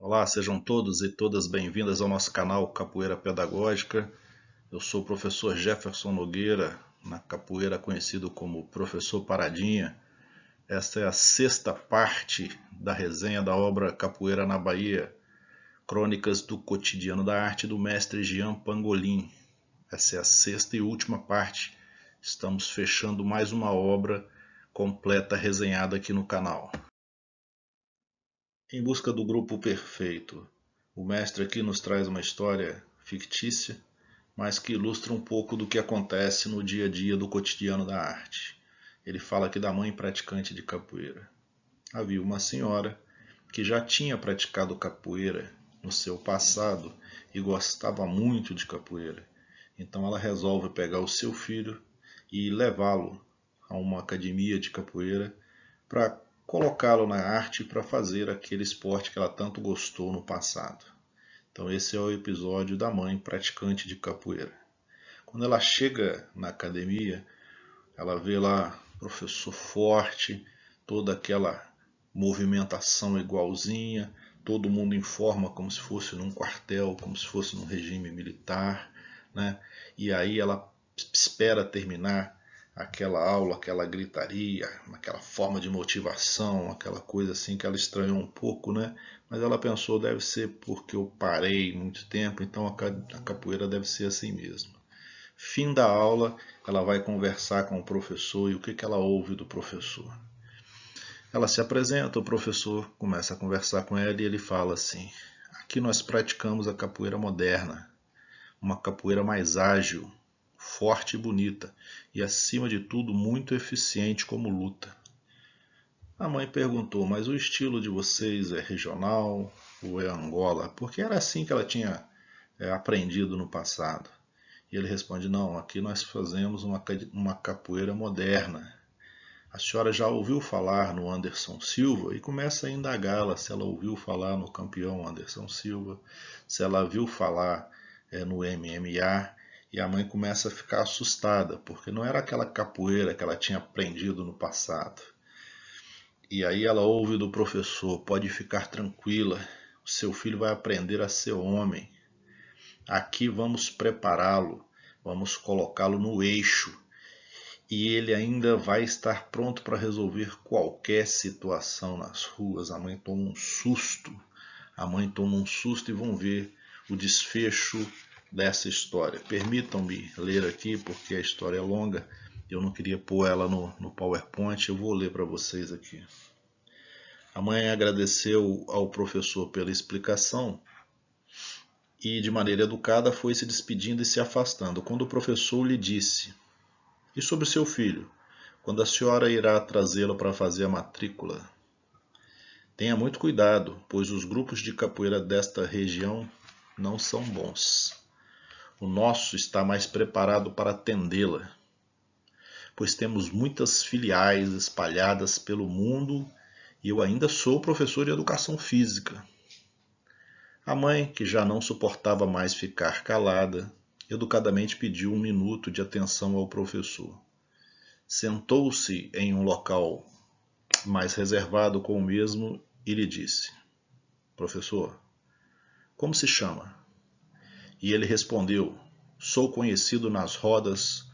Olá, sejam todos e todas bem-vindas ao nosso canal Capoeira Pedagógica. Eu sou o professor Jefferson Nogueira, na capoeira conhecido como Professor Paradinha. Esta é a sexta parte da resenha da obra Capoeira na Bahia, Crônicas do Cotidiano da Arte do mestre Jean Pangolin. Essa é a sexta e última parte. Estamos fechando mais uma obra completa resenhada aqui no canal. Em busca do grupo perfeito. O mestre aqui nos traz uma história fictícia, mas que ilustra um pouco do que acontece no dia a dia do cotidiano da arte. Ele fala aqui da mãe praticante de capoeira. Havia uma senhora que já tinha praticado capoeira no seu passado e gostava muito de capoeira. Então ela resolve pegar o seu filho e levá-lo a uma academia de capoeira para colocá-lo na arte para fazer aquele esporte que ela tanto gostou no passado. Então esse é o episódio da mãe praticante de capoeira. Quando ela chega na academia, ela vê lá o professor forte, toda aquela movimentação igualzinha, todo mundo em forma como se fosse num quartel, como se fosse num regime militar, né? E aí ela espera terminar aquela aula, aquela gritaria, aquela forma de motivação, aquela coisa assim que ela estranhou um pouco, né? Mas ela pensou, deve ser porque eu parei muito tempo, então a capoeira deve ser assim mesmo. Fim da aula, ela vai conversar com o professor e o que ela ouve do professor? Ela se apresenta, o professor começa a conversar com ela e ele fala assim: aqui nós praticamos a capoeira moderna, uma capoeira mais ágil, forte e bonita, e acima de tudo muito eficiente como luta. A mãe perguntou, mas o estilo de vocês é regional ou é Angola? Porque era assim que ela tinha aprendido no passado. E ele responde, não, aqui nós fazemos uma capoeira moderna. A senhora já ouviu falar no Anderson Silva? E começa a indagá-la se ela ouviu falar no campeão Anderson Silva, se ela viu falar no MMA. E a mãe começa a ficar assustada, porque não era aquela capoeira que ela tinha aprendido no passado. E aí ela ouve do professor, pode ficar tranquila, o seu filho vai aprender a ser homem. Aqui vamos prepará-lo, vamos colocá-lo no eixo e ele ainda vai estar pronto para resolver qualquer situação nas ruas. A mãe toma um susto, e vão ver o desfecho dessa história. Permitam-me ler aqui porque a história é longa, eu não queria pôr ela no PowerPoint, eu vou ler para vocês aqui. A mãe agradeceu ao professor pela explicação e, de maneira educada, foi se despedindo e se afastando, quando o professor lhe disse: e sobre seu filho, quando a senhora irá trazê-lo para fazer a matrícula? Tenha muito cuidado, pois os grupos de capoeira desta região não são bons. O nosso está mais preparado para atendê-la, pois temos muitas filiais espalhadas pelo mundo e eu ainda sou professor de educação física. A mãe, que já não suportava mais ficar calada, educadamente pediu 1 minuto de atenção ao professor. Sentou-se em um local mais reservado com o mesmo e lhe disse: professor, como se chama? E ele respondeu: sou conhecido nas rodas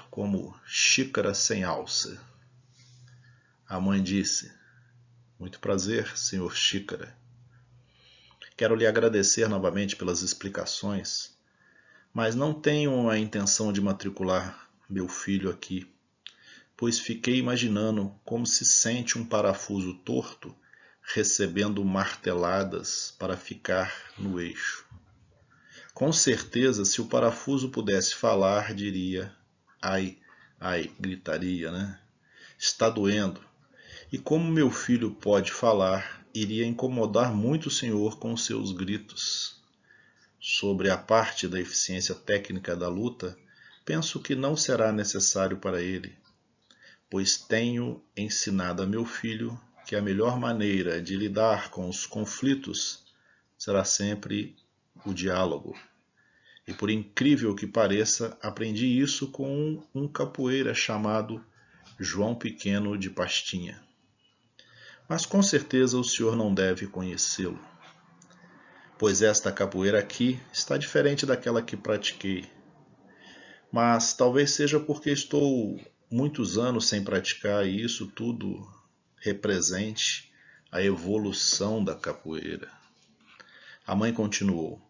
como Xícara Sem Alça. A mãe disse: muito prazer, senhor Xícara. Quero lhe agradecer novamente pelas explicações, mas não tenho a intenção de matricular meu filho aqui, pois fiquei imaginando como se sente um parafuso torto recebendo marteladas para ficar no eixo. Com certeza, se o parafuso pudesse falar, diria: ai, ai, gritaria, né? Está doendo. E como meu filho pode falar, iria incomodar muito o senhor com seus gritos. Sobre a parte da eficiência técnica da luta, penso que não será necessário para ele, pois tenho ensinado a meu filho que a melhor maneira de lidar com os conflitos será sempre o diálogo. E por incrível que pareça, aprendi isso com um capoeira chamado João Pequeno de Pastinha. Mas com certeza o senhor não deve conhecê-lo. pois esta capoeira aqui está diferente daquela que pratiquei. Mas talvez seja porque estou muitos anos sem praticar e isso tudo represente a evolução da capoeira. A mãe continuou: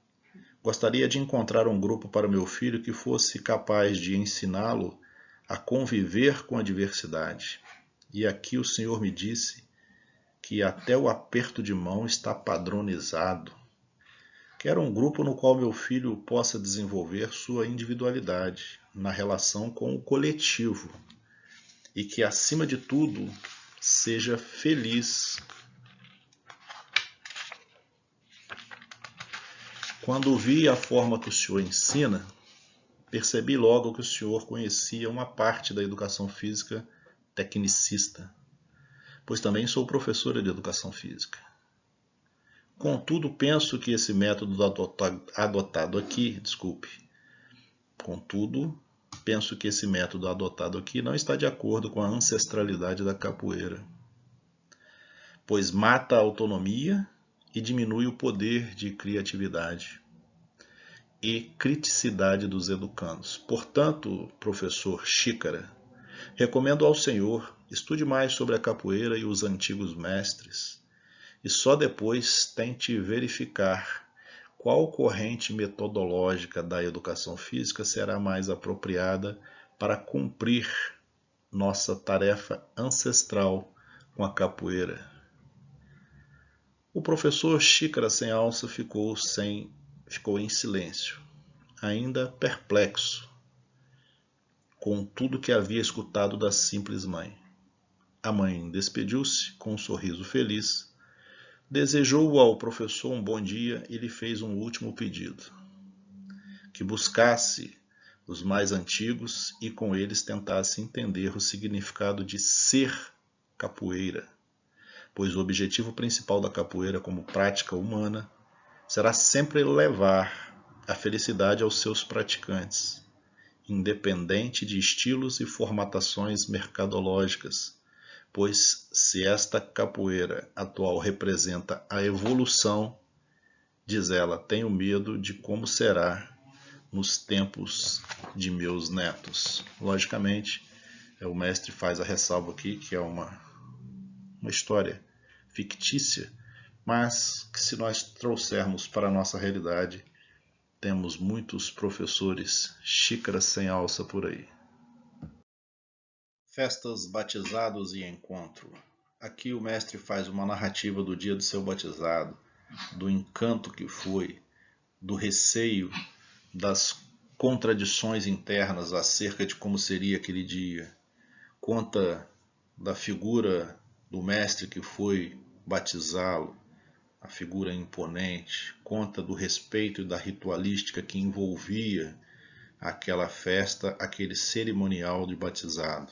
gostaria de encontrar um grupo para meu filho que fosse capaz de ensiná-lo a conviver com a diversidade. E aqui o Senhor me disse que até o aperto de mão está padronizado. Quero um grupo no qual meu filho possa desenvolver sua individualidade na relação com o coletivo e que, acima de tudo, seja feliz. Quando vi a forma que o senhor ensina, percebi logo que o senhor conhecia uma parte da educação física tecnicista, pois também sou professora de educação física. Contudo, penso que esse método adotado aqui, não está de acordo com a ancestralidade da capoeira, pois mata a autonomia e diminui o poder de criatividade e criticidade dos educandos. Portanto, professor Xícara, recomendo ao senhor estude mais sobre a capoeira e os antigos mestres, e só depois tente verificar qual corrente metodológica da educação física será mais apropriada para cumprir nossa tarefa ancestral com a capoeira. O professor Xícara Sem Alça ficou em silêncio, ainda perplexo com tudo que havia escutado da simples mãe. A mãe despediu-se com um sorriso feliz, desejou ao professor um bom dia e lhe fez um último pedido: que buscasse os mais antigos e com eles tentasse entender o significado de ser capoeira, pois o objetivo principal da capoeira como prática humana será sempre levar a felicidade aos seus praticantes, independente de estilos e formatações mercadológicas, pois se esta capoeira atual representa a evolução, diz ela, tenho medo de como será nos tempos de meus netos. Logicamente, o mestre faz a ressalva aqui que é uma história fictícia, mas que se nós trouxermos para a nossa realidade, temos muitos professores xícaras sem alça por aí. Festas, batizados e encontro. Aqui o mestre faz uma narrativa do dia do seu batizado, do encanto que foi, do receio, das contradições internas acerca de como seria aquele dia. Conta da figura do mestre que foi batizá-lo, a figura imponente, conta do respeito e da ritualística que envolvia aquela festa, aquele cerimonial de batizado.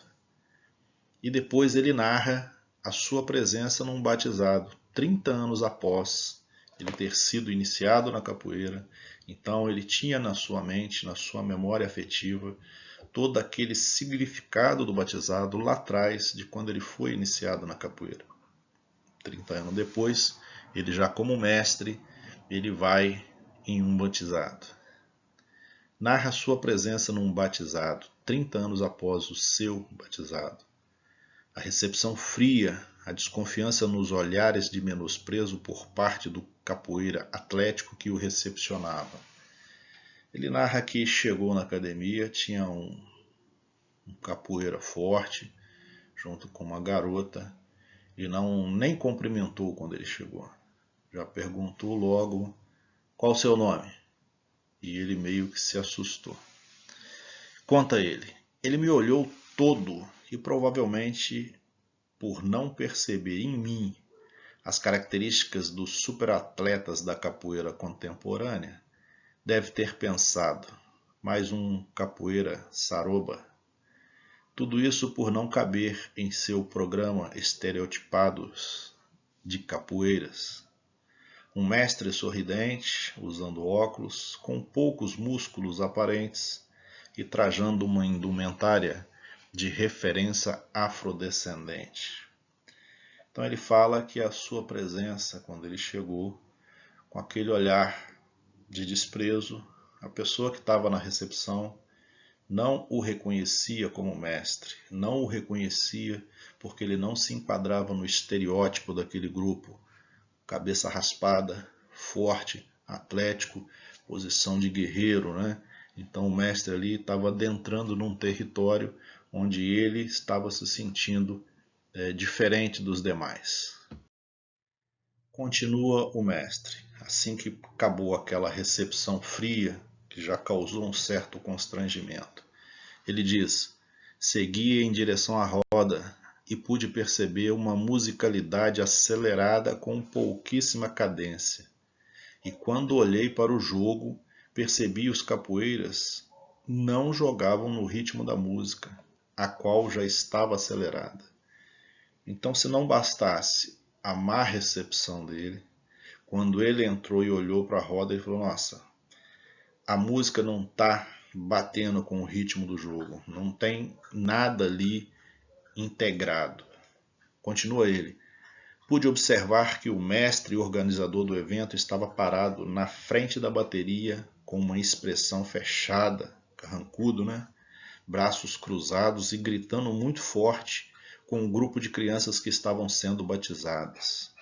E depois ele narra a sua presença num batizado, 30 anos após ele ter sido iniciado na capoeira. Então ele tinha na sua mente, na sua memória afetiva, todo aquele significado do batizado lá atrás, de quando ele foi iniciado na capoeira. 30 anos depois, ele já como mestre, ele vai em um batizado. Narra sua presença num batizado, 30 anos após o seu batizado. A recepção fria, a desconfiança nos olhares de menosprezo por parte do capoeira atlético que o recepcionava. Ele narra que chegou na academia, tinha um capoeira forte, junto com uma garota, e nem cumprimentou quando ele chegou. Já perguntou logo qual o seu nome, e ele meio que se assustou. Conta ele me olhou todo e provavelmente por não perceber em mim as características dos superatletas da capoeira contemporânea, deve ter pensado, mais um capoeira saroba. Tudo isso por não caber em seu programa estereotipados de capoeiras. Um mestre sorridente, usando óculos, com poucos músculos aparentes e trajando uma indumentária de referência afrodescendente. Então ele fala que a sua presença, quando ele chegou, com aquele olhar de desprezo. A pessoa que estava na recepção não o reconhecia como mestre, não o reconhecia porque ele não se enquadrava no estereótipo daquele grupo. Cabeça raspada, forte, atlético, posição de guerreiro, né? Então o mestre ali estava adentrando num território onde ele estava se sentindo diferente dos demais. Continua o mestre. Assim que acabou aquela recepção fria, que já causou um certo constrangimento, ele diz: segui em direção à roda e pude perceber uma musicalidade acelerada com pouquíssima cadência. E quando olhei para o jogo, percebi os capoeiras não jogavam no ritmo da música, a qual já estava acelerada. Então, se não bastasse a má recepção dele, quando ele entrou e olhou para a roda, ele falou: nossa, a música não está batendo com o ritmo do jogo, não tem nada ali integrado. Continua ele: pude observar que o mestre e organizador do evento estava parado na frente da bateria com uma expressão fechada, carrancudo, né? Braços cruzados e gritando muito forte com um grupo de crianças que estavam sendo batizadas,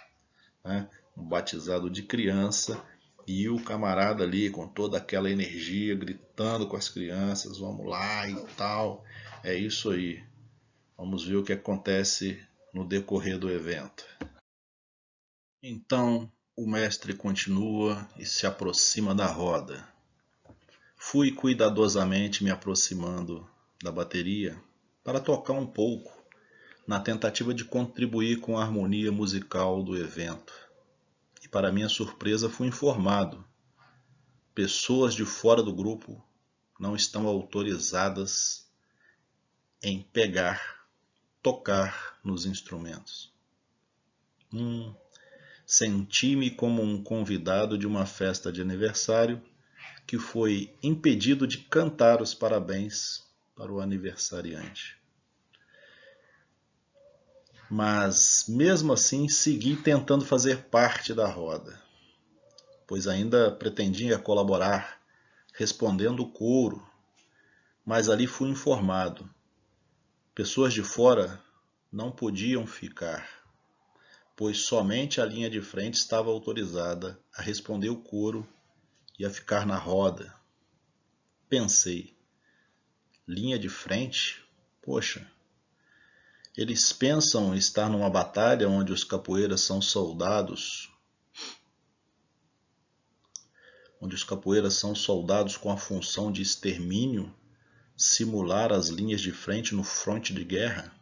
né? Um batizado de criança e o camarada ali com toda aquela energia gritando com as crianças: vamos lá e tal. É isso aí. Vamos ver o que acontece no decorrer do evento. Então o mestre continua e se aproxima da roda. Fui cuidadosamente me aproximando da bateria para tocar um pouco, na tentativa de contribuir com a harmonia musical do evento. E para minha surpresa fui informado: pessoas de fora do grupo não estão autorizadas em pegar, tocar nos instrumentos. Senti-me como um convidado de uma festa de aniversário que foi impedido de cantar os parabéns para o aniversariante. Mas, mesmo assim, segui tentando fazer parte da roda, pois ainda pretendia colaborar, respondendo o coro, mas ali fui informado: pessoas de fora não podiam ficar, pois somente a linha de frente estava autorizada a responder o coro e a ficar na roda. Pensei: linha de frente? Poxa, eles pensam estar numa batalha onde os capoeiras são soldados, com a função de extermínio, simular as linhas de frente no fronte de guerra?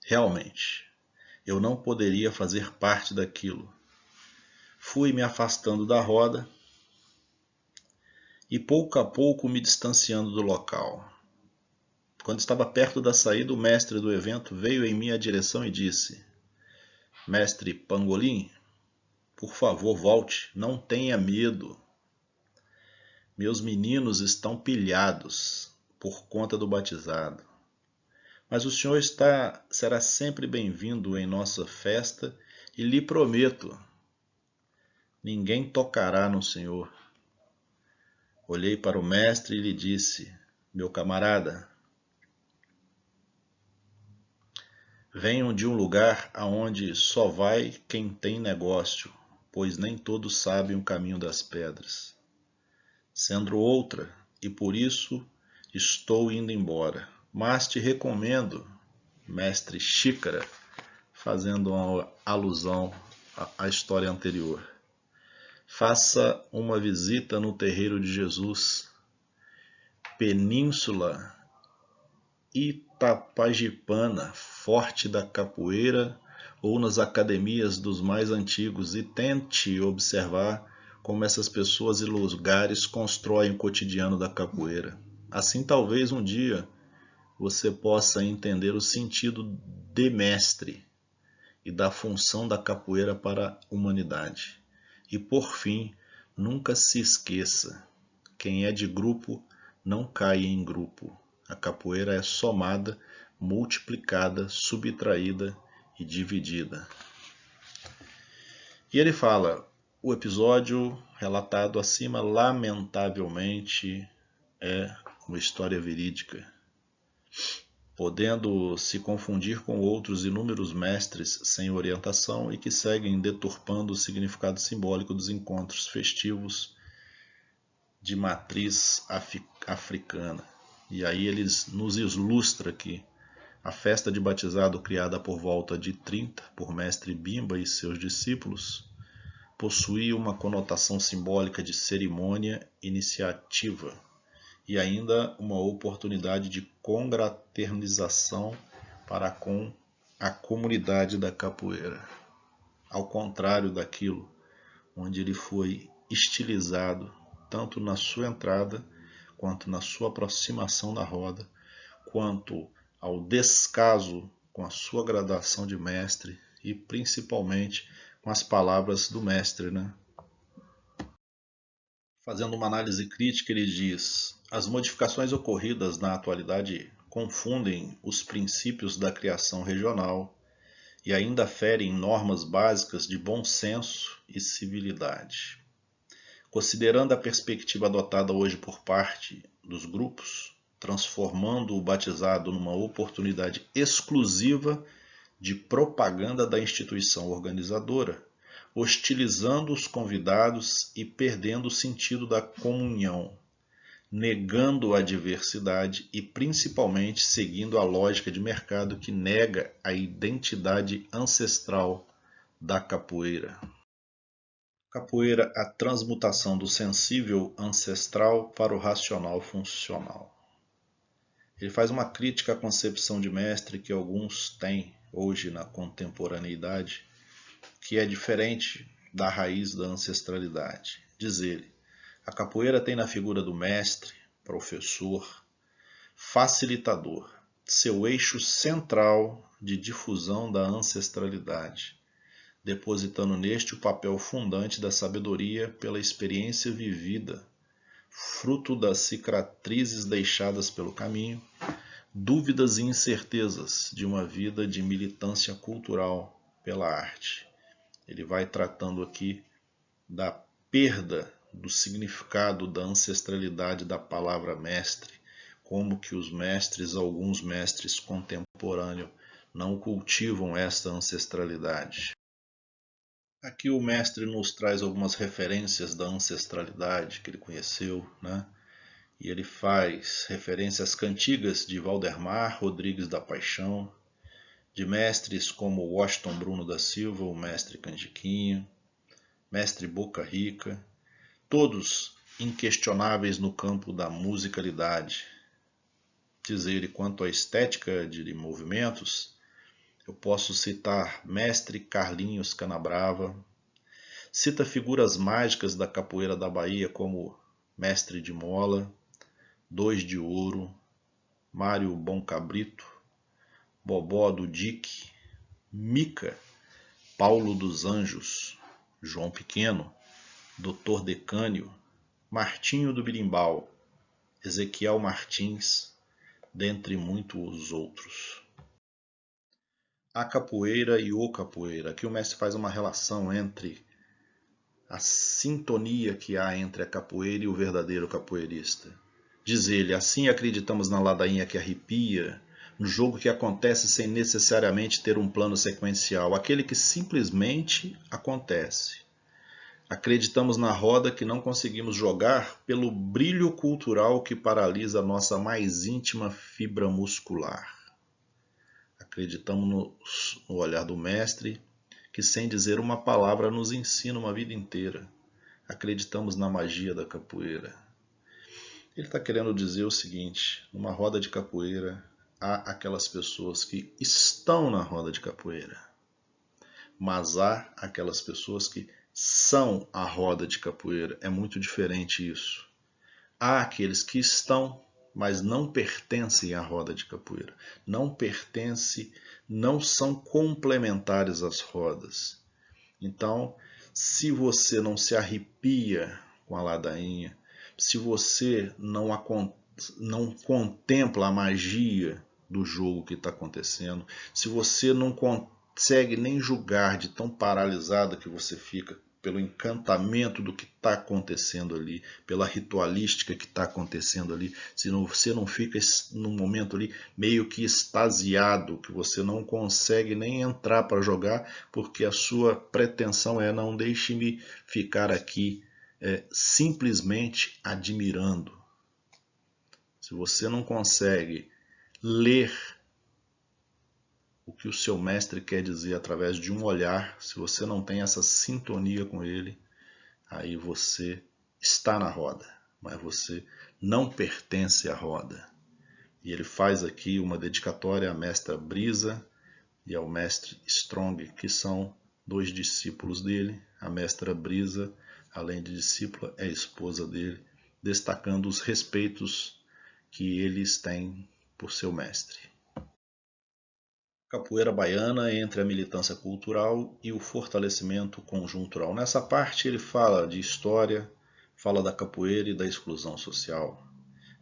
Realmente, eu não poderia fazer parte daquilo. Fui me afastando da roda e pouco a pouco me distanciando do local. Quando estava perto da saída, o mestre do evento veio em minha direção e disse: mestre Pangolim, por favor, volte, não tenha medo. Meus meninos estão pilhados por conta do batizado. Mas o senhor será sempre bem-vindo em nossa festa e lhe prometo, ninguém tocará no senhor. Olhei para o mestre e lhe disse: meu camarada, venham de um lugar aonde só vai quem tem negócio, pois nem todos sabem o caminho das pedras. Sendo outra, e por isso estou indo embora. Mas te recomendo, mestre Xícara, fazendo uma alusão à história anterior, faça uma visita no terreiro de Jesus, Península Itapajipana, Forte da Capoeira, ou nas academias dos mais antigos, e tente observar como essas pessoas e lugares constroem o cotidiano da capoeira. Assim, talvez um dia você possa entender o sentido de mestre e da função da capoeira para a humanidade. E por fim, nunca se esqueça: quem é de grupo não cai em grupo. A capoeira é somada, multiplicada, subtraída e dividida. E ele fala: o episódio relatado acima, lamentavelmente, é uma história verídica, podendo se confundir com outros inúmeros mestres sem orientação e que seguem deturpando o significado simbólico dos encontros festivos de matriz africana. E aí eles nos ilustra aqui: a festa de batizado, criada por volta de 30 por mestre Bimba e seus discípulos, possuía uma conotação simbólica de cerimônia iniciativa e ainda uma oportunidade de confraternização para com a comunidade da capoeira. Ao contrário daquilo onde ele foi estilizado, tanto na sua entrada, quanto na sua aproximação da roda, quanto ao descaso com a sua gradação de mestre e principalmente com as palavras do mestre, né? Fazendo uma análise crítica, ele diz: as modificações ocorridas na atualidade confundem os princípios da criação regional e ainda ferem normas básicas de bom senso e civilidade. Considerando a perspectiva adotada hoje por parte dos grupos, transformando o batizado numa oportunidade exclusiva de propaganda da instituição organizadora, hostilizando os convidados e perdendo o sentido da comunhão, negando a diversidade e principalmente seguindo a lógica de mercado que nega a identidade ancestral da capoeira. Capoeira, a transmutação do sensível ancestral para o racional funcional. Ele faz uma crítica à concepção de mestre que alguns têm hoje na contemporaneidade, que é diferente da raiz da ancestralidade. Diz ele: a capoeira tem na figura do mestre, professor, facilitador, seu eixo central de difusão da ancestralidade, depositando neste o papel fundante da sabedoria pela experiência vivida, fruto das cicatrizes deixadas pelo caminho, dúvidas e incertezas de uma vida de militância cultural pela arte. Ele vai tratando aqui da perda do significado da ancestralidade da palavra mestre, como que os mestres, alguns mestres contemporâneos, não cultivam esta ancestralidade. Aqui o mestre nos traz algumas referências da ancestralidade que ele conheceu, né? E ele faz referências cantigas de Valdemar Rodrigues da Paixão, de mestres como Washington Bruno da Silva, o mestre Canjiquinha, mestre Boca Rica, todos inquestionáveis no campo da musicalidade. Diz ele: quanto à estética de movimentos, eu posso citar mestre Carlinhos Canabrava, cita figuras mágicas da capoeira da Bahia como mestre de Mola, Dois de Ouro, Mário Bom Cabrito, Bobó do Dique, Mica, Paulo dos Anjos, João Pequeno, Doutor Decânio, Martinho do Birimbau, Ezequiel Martins, dentre muitos outros. A capoeira e o capoeira. Aqui o mestre faz uma relação entre a sintonia que há entre a capoeira e o verdadeiro capoeirista. Diz ele: assim acreditamos na ladainha que arrepia, no jogo que acontece sem necessariamente ter um plano sequencial, aquele que simplesmente acontece. Acreditamos na roda que não conseguimos jogar pelo brilho cultural que paralisa a nossa mais íntima fibra muscular. Acreditamos no olhar do mestre, que sem dizer uma palavra nos ensina uma vida inteira. Acreditamos na magia da capoeira. Ele está querendo dizer o seguinte: numa roda de capoeira, há aquelas pessoas que estão na roda de capoeira, mas há aquelas pessoas que são a roda de capoeira. É muito diferente isso. Há aqueles que estão, mas não pertencem à roda de capoeira. Não pertencem, não são complementares às rodas. Então, se você não se arrepia com a ladainha, se você não contempla a magia do jogo que está acontecendo, se você não consegue nem julgar, de tão paralisada que você fica pelo encantamento do que está acontecendo ali, pela ritualística que está acontecendo ali. Se você não fica num momento ali meio que extasiado, que você não consegue nem entrar para jogar, porque a sua pretensão é: não deixe-me ficar aqui simplesmente admirando. Se você não consegue ler o que o seu mestre quer dizer através de um olhar, se você não tem essa sintonia com ele, aí você está na roda, mas você não pertence à roda. E ele faz aqui uma dedicatória à mestra Brisa e ao mestre Strong, que são 2 discípulos dele. A mestra Brisa, além de discípula, é esposa dele, destacando os respeitos que eles têm por seu mestre. Capoeira baiana entre a militância cultural e o fortalecimento conjuntural. Nessa parte ele fala de história, fala da capoeira e da exclusão social.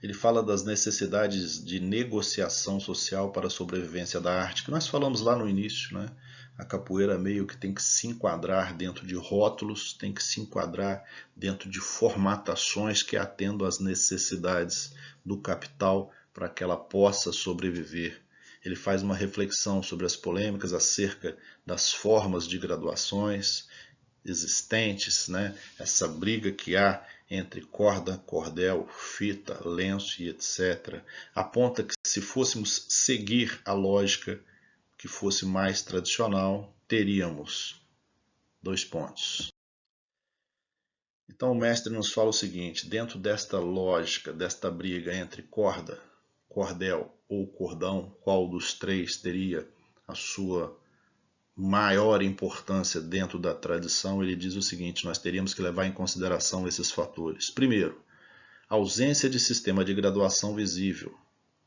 Ele fala das necessidades de negociação social para a sobrevivência da arte, que nós falamos lá no início, né? A capoeira meio que tem que se enquadrar dentro de rótulos, tem que se enquadrar dentro de formatações que atendam às necessidades do capital para que ela possa sobreviver. Ele faz uma reflexão sobre as polêmicas acerca das formas de graduações existentes, né? Essa briga que há entre corda, cordel, fita, lenço e etc. Aponta que se fôssemos seguir a lógica que fosse mais tradicional, teríamos 2 pontos. Então o mestre nos fala o seguinte: dentro desta lógica, desta briga entre corda, cordel ou cordão, qual dos 3 teria a sua maior importância dentro da tradição? Ele diz o seguinte: nós teríamos que levar em consideração esses fatores. Primeiro, ausência de sistema de graduação visível,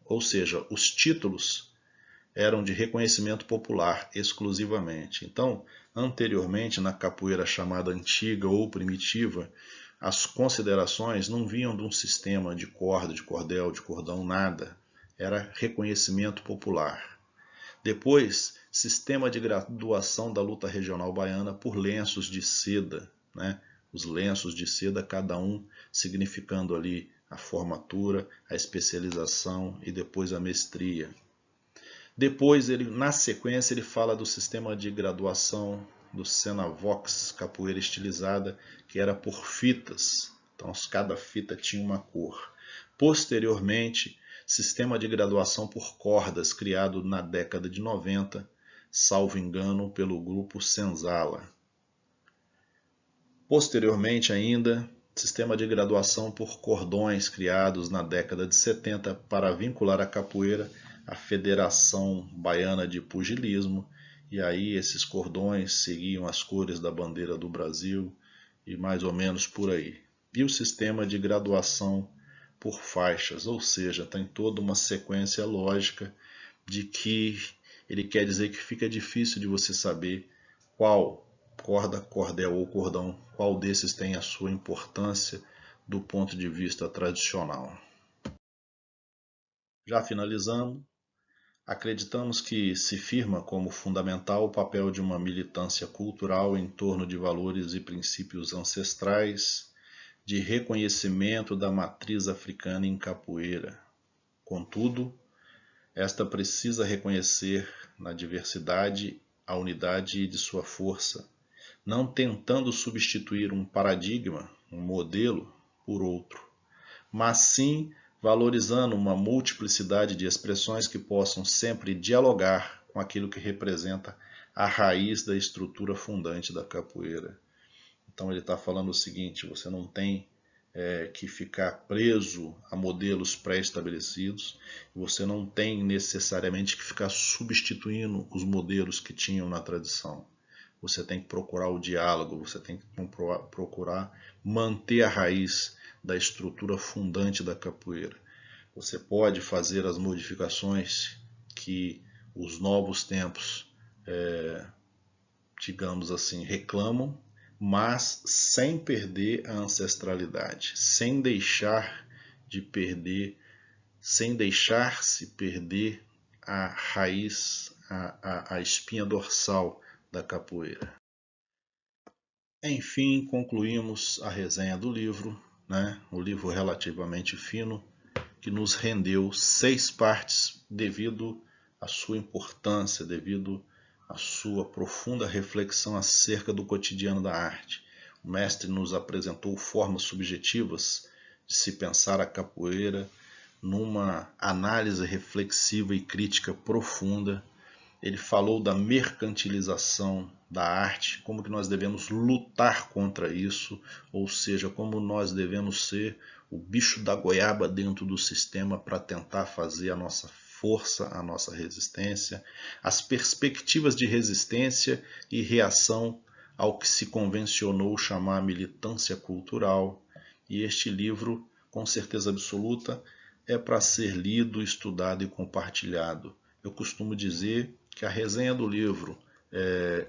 ou seja, os títulos eram de reconhecimento popular exclusivamente. Então, anteriormente, na capoeira chamada antiga ou primitiva, as considerações não vinham de um sistema de corda, de cordel, de cordão, nada. Era reconhecimento popular. Depois, sistema de graduação da luta regional baiana por lenços de seda, né? Os lenços de seda, cada um significando ali a formatura, a especialização e depois a mestria. Depois, na sequência, ele fala do sistema de graduação do Senavox, capoeira estilizada, que era por fitas. Então, cada fita tinha uma cor. Posteriormente, sistema de graduação por cordas, criado na década de 90, salvo engano, pelo grupo Senzala. Posteriormente ainda, sistema de graduação por cordões, criados na década de 70 para vincular a capoeira à Federação Baiana de Pugilismo, e aí esses cordões seguiam as cores da bandeira do Brasil e mais ou menos por aí. E o sistema de graduação por faixas, ou seja, tem toda uma sequência lógica de que ele quer dizer que fica difícil de você saber qual corda, cordel ou cordão, qual desses tem a sua importância do ponto de vista tradicional. Já finalizando, acreditamos que se firma como fundamental o papel de uma militância cultural em torno de valores e princípios ancestrais, de reconhecimento da matriz africana em capoeira. Contudo, esta precisa reconhecer na diversidade a unidade de sua força, não tentando substituir um paradigma, um modelo, por outro, mas sim valorizando uma multiplicidade de expressões que possam sempre dialogar com aquilo que representa a raiz da estrutura fundante da capoeira. Então ele está falando o seguinte: você não tem que ficar preso a modelos pré-estabelecidos, você não tem necessariamente que ficar substituindo os modelos que tinham na tradição. Você tem que procurar o diálogo, você tem que procurar manter a raiz da estrutura fundante da capoeira. Você pode fazer as modificações que os novos tempos, digamos assim, reclamam, mas sem perder a ancestralidade, sem deixar de perder, sem deixar-se perder a raiz, a espinha dorsal da capoeira. Enfim, concluímos a resenha do livro, né? Um livro relativamente fino, que nos rendeu 6 partes devido à sua importância, devido à sua profunda reflexão acerca do cotidiano da arte. O mestre nos apresentou formas subjetivas de se pensar a capoeira numa análise reflexiva e crítica profunda. Ele falou da mercantilização da arte, como que nós devemos lutar contra isso, ou seja, como nós devemos ser o bicho da goiaba dentro do sistema para tentar fazer a nossa força, a nossa resistência, as perspectivas de resistência e reação ao que se convencionou chamar militância cultural. E este livro, com certeza absoluta, é para ser lido, estudado e compartilhado. Eu costumo dizer que a resenha do livro,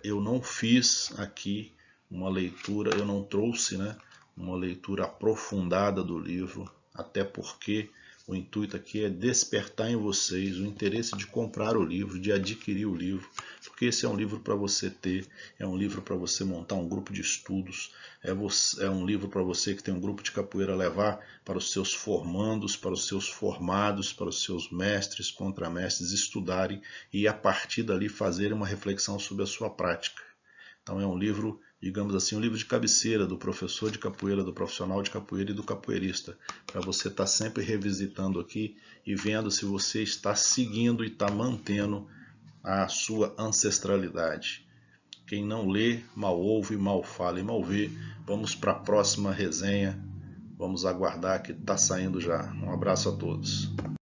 eu não fiz aqui uma leitura, eu não trouxe, né, uma leitura aprofundada do livro, até porque o intuito aqui é despertar em vocês o interesse de comprar o livro, de adquirir o livro, porque esse é um livro para você ter, é um livro para você montar um grupo de estudos, é um livro para você que tem um grupo de capoeira levar para os seus formandos, para os seus formados, para os seus mestres, contramestres estudarem e a partir dali fazerem uma reflexão sobre a sua prática. Então é um livro, digamos assim, um livro de cabeceira do professor de capoeira, do profissional de capoeira e do capoeirista, para você estar sempre revisitando aqui e vendo se você está seguindo e está mantendo a sua ancestralidade. Quem não lê, mal ouve, mal fala e mal vê. Vamos para a próxima resenha. Vamos aguardar que está saindo já. Um abraço a todos.